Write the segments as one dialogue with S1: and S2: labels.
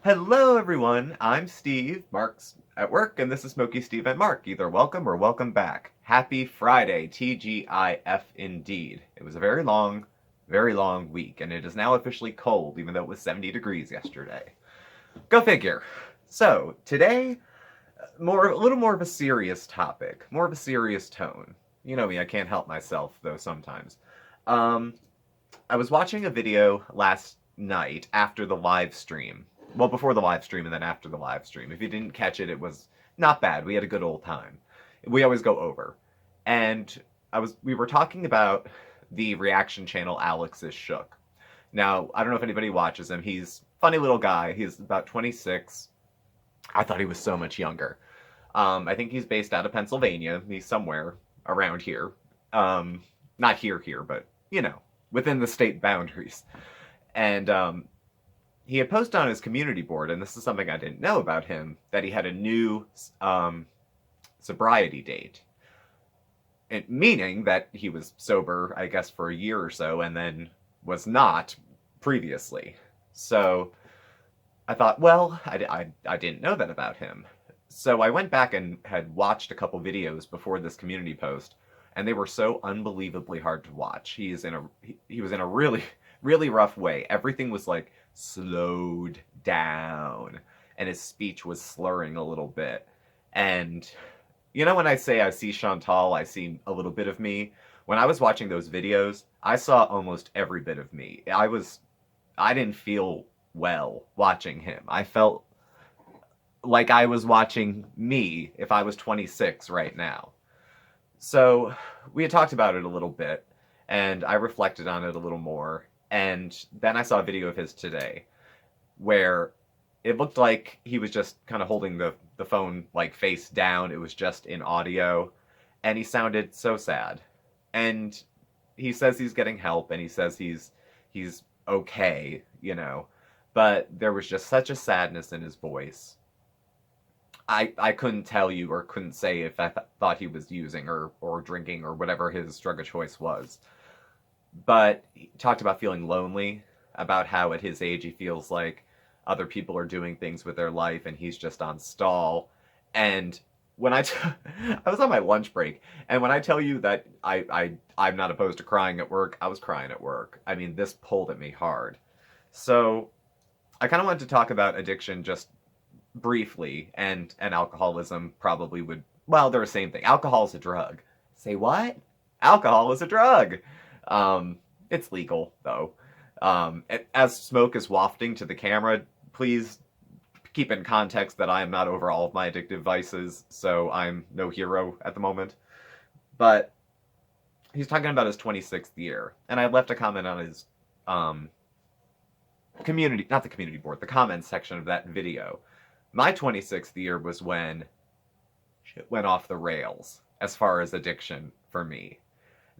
S1: Hello, everyone. I'm Steve. Mark's at work, and this is SmokeySteveAndMarc. Either welcome or welcome back. Happy Friday, TGIF indeed. It was a very long week, and it is now officially cold, even though it was 70 degrees yesterday. Go figure. So, today, a little more of a serious topic, more of a serious tone. You know me, I can't help myself, though, sometimes. Um, I was watching a video last night after the live stream. Well, before the live stream and then after the live stream. If you didn't catch it, it was not bad. We had a good old time. We always go over. And we were talking about the reaction channel Alex is Shook. Now, I don't know if anybody watches him. He's a funny little guy. He's about 26. I thought he was so much younger. I think he's based out of Pennsylvania. He's somewhere around here. Not here, but, within the state boundaries. And he had posted on his community board, and this is something I didn't know about him, that he had a new sobriety date. Meaning that he was sober, I guess, for a year or so, and then was not previously. So I thought, well, I didn't know that about him. So I went back and had watched a couple videos before this community post, and they were so unbelievably hard to watch. He was in a really rough way. Everything was like slowed down, and his speech was slurring a little bit. And when I say I see Chantal, I see a little bit of me. When I was watching those videos, I saw almost every bit of me. I didn't feel well watching him. I felt like I was watching me if I was 26 right now. So we had talked about it a little bit, and I reflected on it a little more. And then I saw a video of his today where it looked like he was just kind of holding the phone like face down. It was just in audio, and he sounded so sad. And he says he's getting help, and he says he's okay, but there was just such a sadness in his voice. I couldn't tell you or couldn't say if I thought he was using or drinking or whatever his drug of choice was. But he talked about feeling lonely, about how at his age he feels like other people are doing things with their life and he's just on stall. And when I was on my lunch break, and when I tell you that I'm not opposed to crying at work, I was crying at work. I mean, this pulled at me hard. So I kind of wanted to talk about addiction just briefly, and alcoholism probably would, well, they're the same thing. Alcohol is a drug. Say what? Alcohol is a drug. It's legal, though. As smoke is wafting to the camera, please keep in context that I am not over all of my addictive vices, so I'm no hero at the moment. But he's talking about his 26th year, and I left a comment on his community, not the community board, the comments section of that video. My 26th year was when shit went off the rails as far as addiction for me.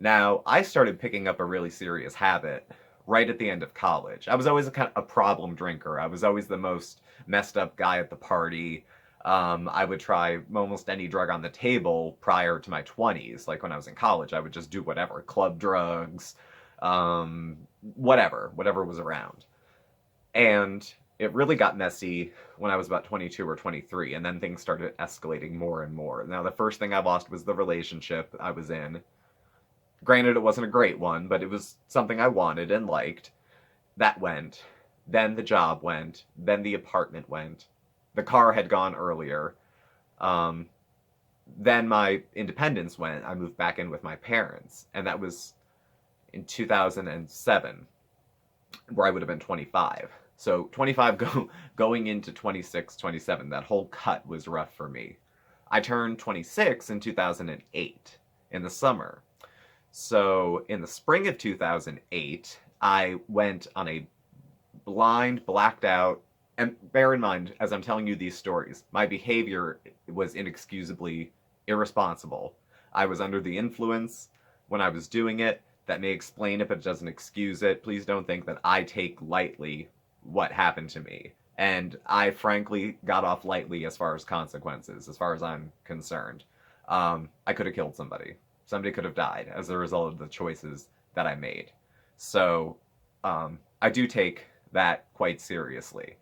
S1: Now, I started picking up a really serious habit right at the end of college. I was always a problem drinker. I was always the most messed up guy at the party. I would try almost any drug on the table prior to my 20s. Like when I was in college, I would just do whatever. Club drugs, whatever was around. And it really got messy when I was about 22 or 23, and then things started escalating more and more. Now, the first thing I lost was the relationship I was in. Granted, it wasn't a great one, but it was something I wanted and liked. That went. Then the job went. Then the apartment went. The car had gone earlier. Then my independence went. I moved back in with my parents, and that was in 2007, where I would have been 25. So 25 going into 26, 27, that whole cut was rough for me. I turned 26 in 2008, in the summer. So in the spring of 2008, I went on a blind, blacked out, and bear in mind, as I'm telling you these stories, my behavior was inexcusably irresponsible. I was under the influence when I was doing it. That may explain it, but it doesn't excuse it. Please don't think that I take lightly what happened to me. And I frankly got off lightly as far as consequences, as far as I'm concerned. I could have killed somebody. Somebody could have died as a result of the choices that I made. So I do take that quite seriously.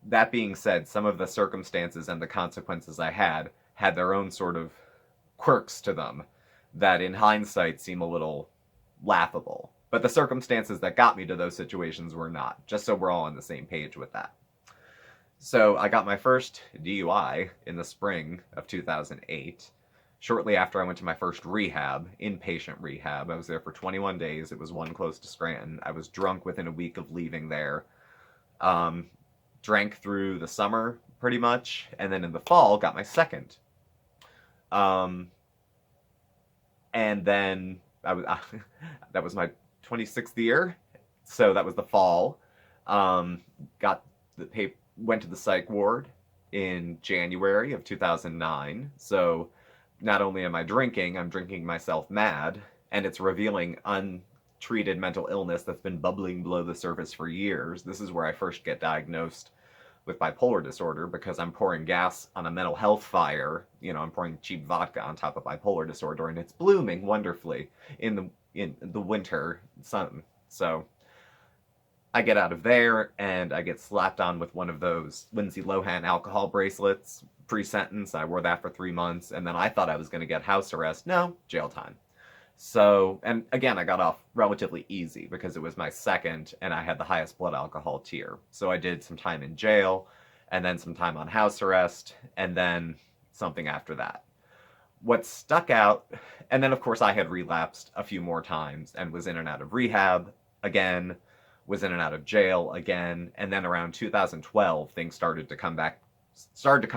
S1: That being said, some of the circumstances and the consequences I had their own sort of quirks to them that in hindsight seem a little laughable. But the circumstances that got me to those situations were not, just so we're all on the same page with that. So I got my first DUI in the spring of 2008. Shortly after I went to my first rehab, inpatient rehab. I was there for 21 days. It was one close to Scranton. I was drunk within a week of leaving there. Drank through the summer pretty much, and then in the fall got my second. And then I was that was my 26th year, so that was the fall. Got the paper, went to the psych ward in January of 2009. So not only am I drinking, I'm drinking myself mad, and it's revealing untreated mental illness that's been bubbling below the surface for years. This is where I first get diagnosed with bipolar disorder, because I'm pouring gas on a mental health fire. You know, I'm pouring cheap vodka on top of bipolar disorder, and it's blooming wonderfully in the winter sun. So I get out of there, and I get slapped on with one of those Lindsay Lohan alcohol bracelets pre-sentence. I wore that for 3 months, and then I thought I was going to get house arrest. No, jail time. So, and again, I got off relatively easy because it was my second, and I had the highest blood alcohol tier. So I did some time in jail, and then some time on house arrest, and then something after that. What stuck out, and then of course I had relapsed a few more times and was in and out of rehab again, was in and out of jail again, and then around 2012 things started to come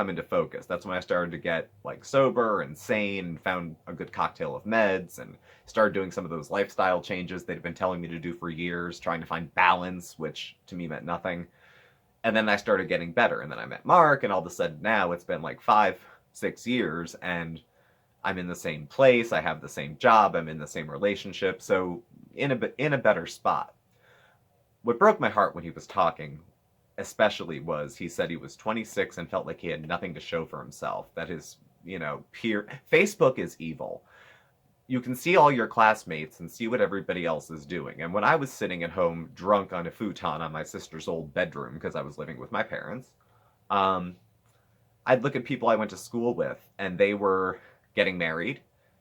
S1: into focus. That's when I started to get like sober and sane, and found a good cocktail of meds, and started doing some of those lifestyle changes they'd been telling me to do for years, trying to find balance, which to me meant nothing. And then I started getting better, and then I met Mark, and all of a sudden now it's been like 5-6 years, and I'm in the same place, I have the same job, I'm in the same relationship, so in a better spot. What broke my heart when he was talking especially was he said he was 26 and felt like he had nothing to show for himself. That his, peer... Facebook is evil. You can see all your classmates and see what everybody else is doing. And when I was sitting at home drunk on a futon on my sister's old bedroom, because I was living with my parents, I'd look at people I went to school with, and they were getting married,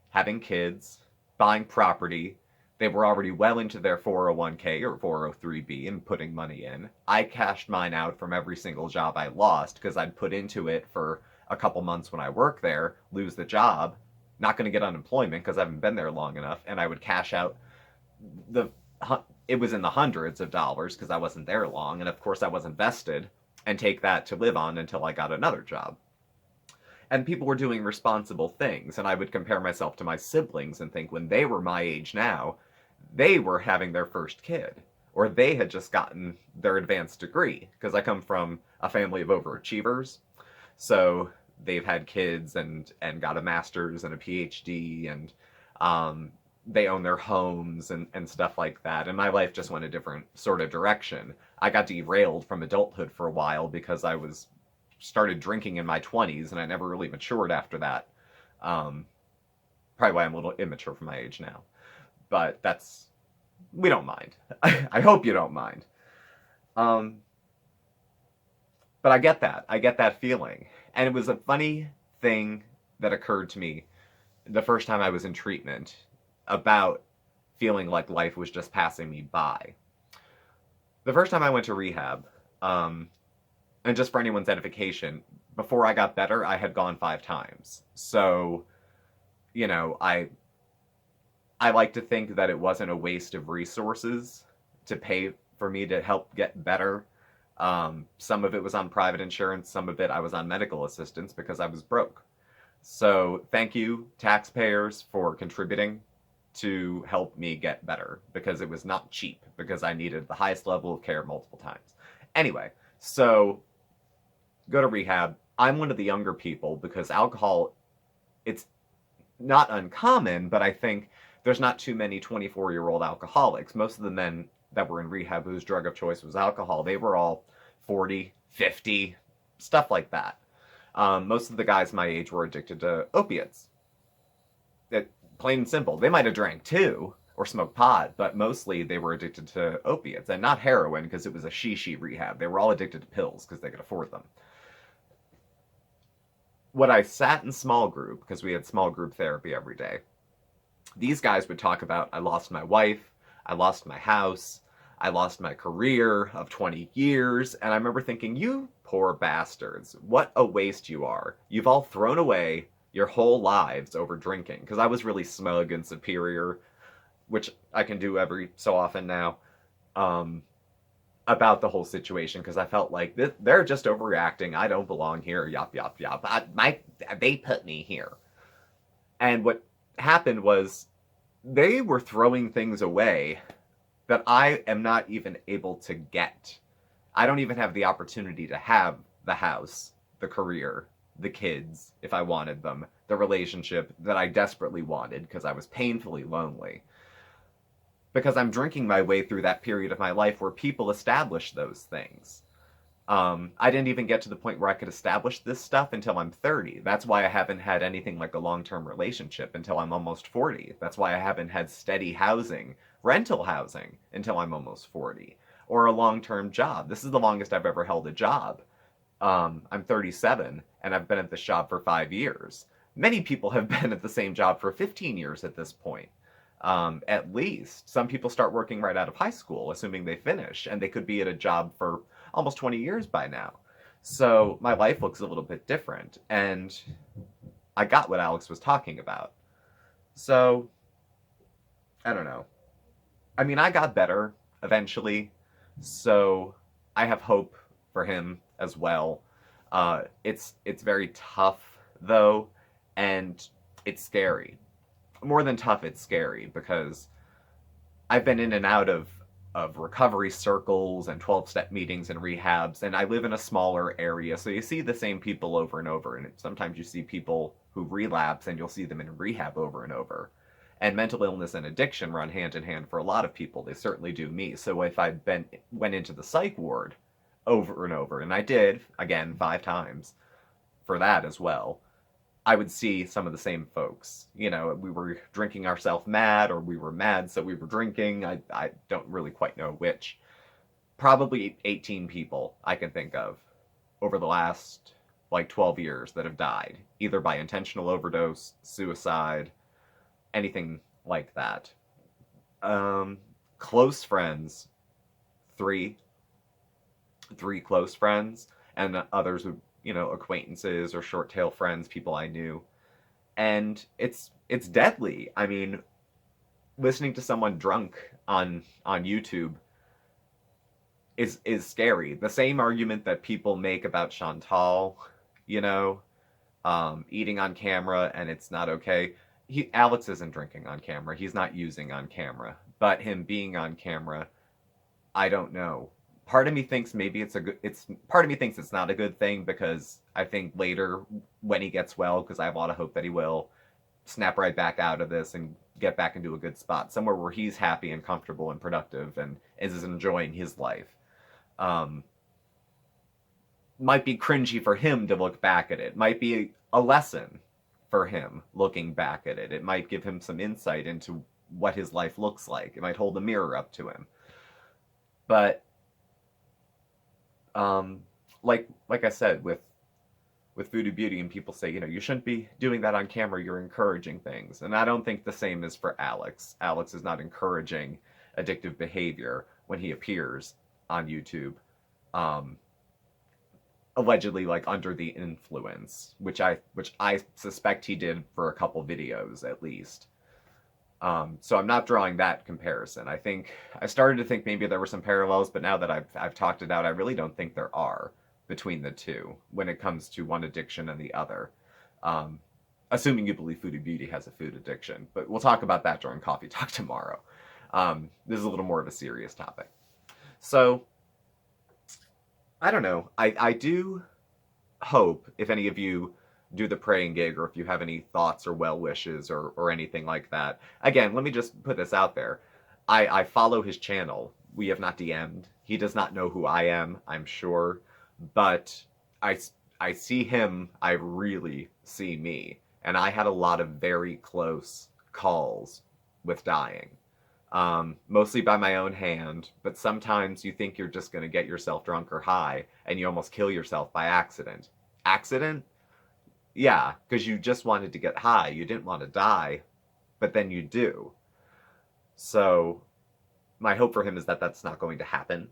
S1: having kids, buying property. They were already well into their 401k or 403b and putting money in. I cashed mine out from every single job I lost because I'd put into it for a couple months when I worked there, lose the job, not going to get unemployment because I haven't been there long enough, and I would cash out it was in the hundreds of dollars because I wasn't there long, and of course I wasn't vested, and take that to live on until I got another job. And people were doing responsible things, and I would compare myself to my siblings and think when they were my age now, they were having their first kid, or they had just gotten their advanced degree, because I come from a family of overachievers, so they've had kids and got a master's and a PhD, and they own their homes and stuff like that, and my life just went a different sort of direction. I got derailed from adulthood for a while because I started drinking in my 20s, and I never really matured after that. Probably why I'm a little immature for my age now. But we don't mind. I hope you don't mind. But I get that feeling. And it was a funny thing that occurred to me the first time I was in treatment about feeling like life was just passing me by. The first time I went to rehab, and just for anyone's edification, before I got better, I had gone 5 times. So, I like to think that it wasn't a waste of resources to pay for me to help get better. Some of it was on private insurance, some of it I was on medical assistance because I was broke. So thank you, taxpayers, for contributing to help me get better, because it was not cheap, because I needed the highest level of care multiple times. Anyway, so go to rehab. I'm one of the younger people because alcohol, it's not uncommon, but I think there's not too many 24-year-old alcoholics. Most of the men that were in rehab whose drug of choice was alcohol, they were all 40, 50, stuff like that. Most of the guys my age were addicted to opiates. Plain and simple. They might have drank too, or smoke pot, but mostly they were addicted to opiates, and not heroin because it was a she rehab. They were all addicted to pills because they could afford them. When I sat in small group, because we had small group therapy every day, these guys would talk about, I lost my wife, I lost my house, I lost my career of 20 years, and I remember thinking, you poor bastards, what a waste you are. You've all thrown away your whole lives over drinking, because I was really smug and superior, which I can do every so often now, about the whole situation, because I felt like they're just overreacting. I don't belong here. Yop yop yop. They put me here. And what happened was they were throwing things away that I am not even able to get. I don't even have the opportunity to have the house, the career, the kids, if I wanted them, the relationship that I desperately wanted because I was painfully lonely. Because I'm drinking my way through that period of my life where people establish those things. I didn't even get to the point where I could establish this stuff until I'm 30. That's why I haven't had anything like a long-term relationship until I'm almost 40. That's why I haven't had steady housing, rental housing, until I'm almost 40. Or a long-term job. This is the longest I've ever held a job. I'm 37, and I've been at this job for 5 years. Many people have been at the same job for 15 years at this point. At least. Some people start working right out of high school, assuming they finish, and they could be at a job for almost 20 years by now. So my life looks a little bit different, and I got what Alex was talking about. So, I don't know. I mean, I got better eventually, so I have hope for him as well. It's very tough, though, and it's scary. More than tough, it's scary, because I've been in and out of recovery circles and 12-step meetings and rehabs, and I live in a smaller area, so you see the same people over and over, and sometimes you see people who relapse and you'll see them in rehab over and over. And mental illness and addiction run hand in hand for a lot of people. They certainly do me. So if I went into the psych ward over and over, and I did, again, 5 times for that as well, I would see some of the same folks. You know, we were drinking ourselves mad, or we were mad so we were drinking. I don't really quite know which. Probably 18 people I can think of over the last, like, 12 years that have died, either by intentional overdose, suicide, anything like that. Close friends, three close friends, and others who, you know, acquaintances or short tail friends, people I knew. And it's deadly. I mean, listening to someone drunk on YouTube is scary. The same argument that people make about Chantal, you know, eating on camera and it's not okay. Alex isn't drinking on camera. He's not using on camera. But him being on camera, I don't know. Part of me thinks maybe part of me thinks it's not a good thing, because I think later when he gets well, because I have a lot of hope that he will, snap right back out of this and get back into a good spot, somewhere where he's happy and comfortable and productive and is enjoying his life. Might be cringy for him to look back at it. Might be a lesson for him looking back at it. It might give him some insight into what his life looks like. It might hold a mirror up to him. But like I said, with Voodoo Beauty, and people say, you know, you shouldn't be doing that on camera, you're encouraging things. And I don't think the same is for Alex. Alex is not encouraging addictive behavior when he appears on YouTube, allegedly, like, under the influence, which I suspect he did for a couple videos at least. So I'm not drawing that comparison. I started to think maybe there were some parallels, but now that I've talked it out, I really don't think there are between the two when it comes to one addiction and the other. Assuming you believe Voodoo Beauty has a food addiction, but we'll talk about that during Coffee Talk tomorrow. This is a little more of a serious topic. So, I don't know. I do hope, if any of you do the praying gig, or if you have any thoughts or well wishes or anything like that. Again, let me just put this out there. I follow his channel. We have not DM'd. He does not know who I am, I'm sure. But I see him, I really see me. And I had a lot of very close calls with dying. mostly by my own hand, but sometimes you think you're just going to get yourself drunk or high, and you almost kill yourself by accident. Accident? Yeah, because you just wanted to get high. You didn't want to die, but then you do. So my hope for him is that that's not going to happen.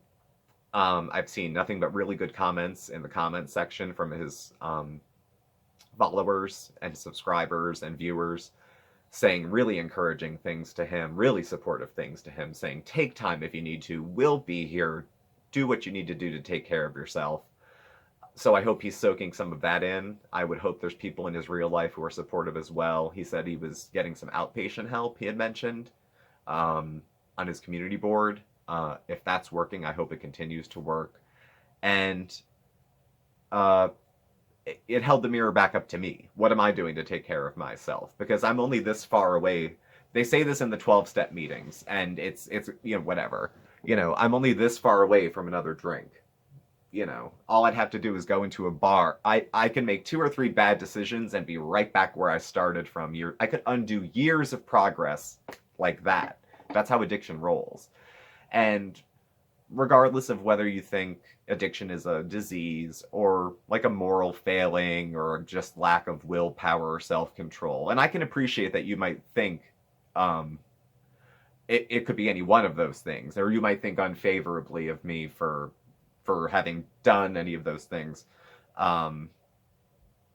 S1: I've seen nothing but really good comments in the comment section from his followers and subscribers and viewers, saying really encouraging things to him, really supportive things to him, saying, take time if you need to, we'll be here, do what you need to do to take care of yourself. So I hope he's soaking some of that in. I would hope there's people in his real life who are supportive as well. He said he was getting some outpatient help, he had mentioned, on his community board. If that's working, I hope it continues to work. And it held the mirror back up to me. What am I doing to take care of myself? Because I'm only this far away. They say this in the 12-step meetings, and it's whatever. I'm only this far away from another drink. All I'd have to do is go into a bar. I can make 2 or 3 bad decisions and be right back where I started from. I could undo years of progress like that. That's how addiction rolls. And regardless of whether you think addiction is a disease or like a moral failing or just lack of willpower or self-control, and I can appreciate that you might think it could be any one of those things, or you might think unfavorably of me for having done any of those things,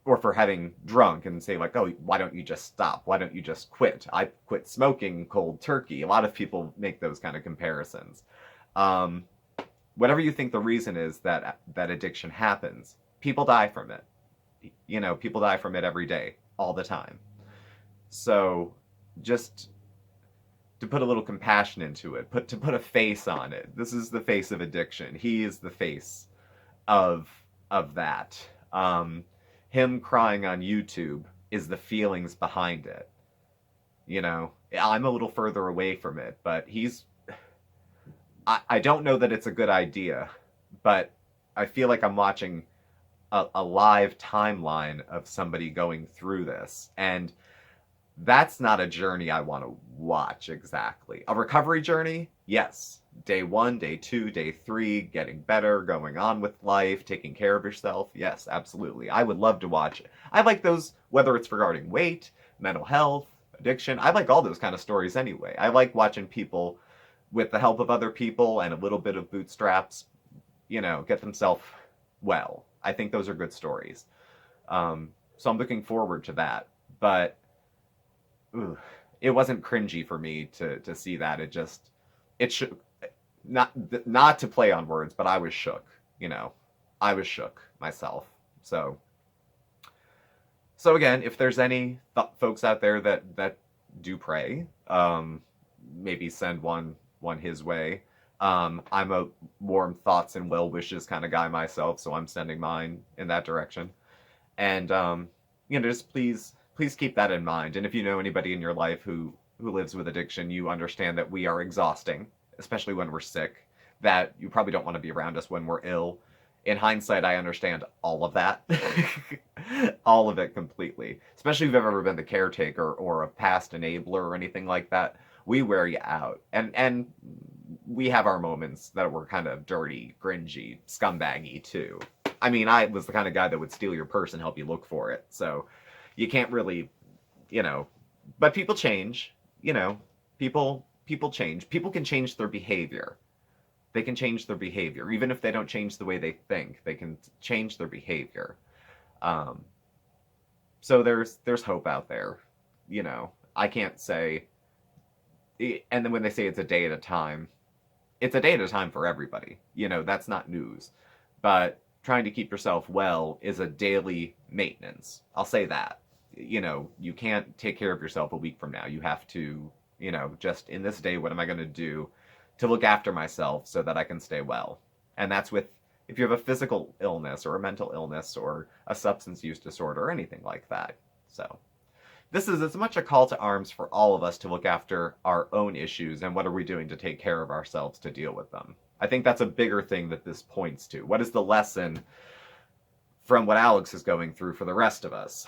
S1: or for having drunk and say like, oh, why don't you just stop? Why don't you just quit? I quit smoking cold turkey. A lot of people make those kind of comparisons. Whatever you think the reason is that addiction happens, people die from it. People die from it every day, all the time. So just to put a little compassion into it, to put a face on it. This is the face of addiction. He is the face of that. Him crying on YouTube is the feelings behind it. I'm a little further away from it, but I don't know that it's a good idea, but I feel like I'm watching a live timeline of somebody going through this, and that's not a journey I want to watch exactly. A recovery journey? Yes. Day 1, day 2, day 3, getting better, going on with life, taking care of yourself. Yes, absolutely. I would love to watch it. I like those, whether it's regarding weight, mental health, addiction. I like all those kind of stories anyway. I like watching people, with the help of other people and a little bit of bootstraps, get themselves well. I think those are good stories. So I'm looking forward to that. But it wasn't cringy for me to see that. It shook. Not to play on words, but I was shook. I was shook myself. So again, if there's any folks out there that do pray, maybe send one his way. I'm a warm thoughts and well wishes kind of guy myself, so I'm sending mine in that direction. And just please keep that in mind. And if you know anybody in your life who lives with addiction, you understand that we are exhausting, especially when we're sick, that you probably don't want to be around us when we're ill. In hindsight, I understand all of that. All of it completely. Especially if you've ever been the caretaker or a past enabler or anything like that. We wear you out. And we have our moments that were kind of dirty, cringy, scumbaggy too. I mean, I was the kind of guy that would steal your purse and help you look for it. So you can't really, but people change, people change. People can change their behavior. They can change their behavior. Even if they don't change the way they think, they can change their behavior. So there's hope out there. I can't say, and then when they say it's a day at a time, it's a day at a time for everybody. That's not news. But trying to keep yourself well is a daily maintenance. I'll say that. You can't take care of yourself a week from now. You have to, just in this day, what am I going to do to look after myself so that I can stay well? And that's if you have a physical illness or a mental illness or a substance use disorder or anything like that. So this is as much a call to arms for all of us to look after our own issues and what are we doing to take care of ourselves to deal with them. I think that's a bigger thing that this points to. What is the lesson from what Alex is going through for the rest of us?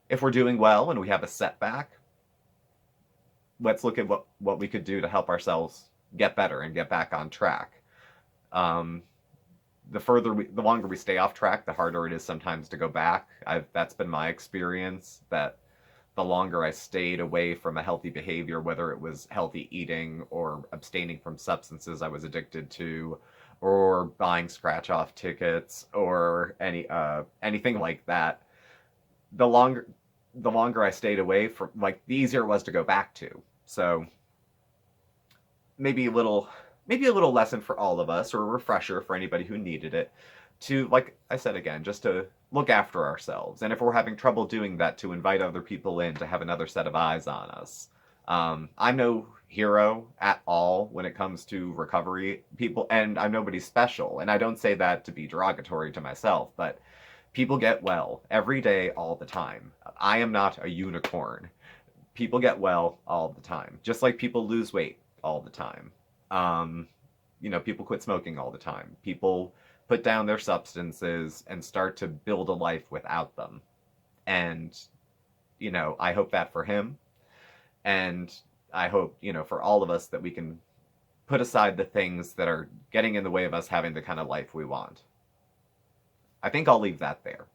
S1: If we're doing well and we have a setback, let's look at what we could do to help ourselves get better and get back on track. Um, the longer we stay off track, the harder it is sometimes to go back. That's been my experience, that the longer I stayed away from a healthy behavior, whether it was healthy eating or abstaining from substances I was addicted to, or buying scratch off tickets or anything like that, the longer I stayed away from, like, the easier it was to go back to. So maybe a little lesson for all of us, or a refresher for anybody who needed it, to, like I said again, just to look after ourselves. And if we're having trouble doing that, to invite other people in to have another set of eyes on us. I'm no hero at all when it comes to recovery people, and I'm nobody special. And I don't say that to be derogatory to myself, but people get well every day, all the time. I am not a unicorn. People get well all the time, just like people lose weight all the time. People quit smoking all the time. People put down their substances and start to build a life without them. And, I hope that for him. And I hope, for all of us, that we can put aside the things that are getting in the way of us having the kind of life we want. I think I'll leave that there.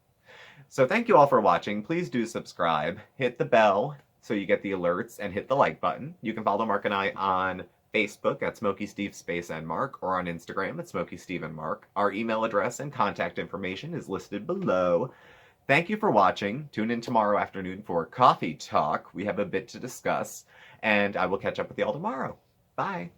S1: So thank you all for watching. Please do subscribe. Hit the bell so you get the alerts, and hit the like button. You can follow Mark and I on Facebook at SmokeySteveAndMarc, or on Instagram at SmokeySteveAndMarc. Our email address and contact information is listed below. Thank you for watching. Tune in tomorrow afternoon for Coffee Talk. We have a bit to discuss, and I will catch up with you all tomorrow. Bye.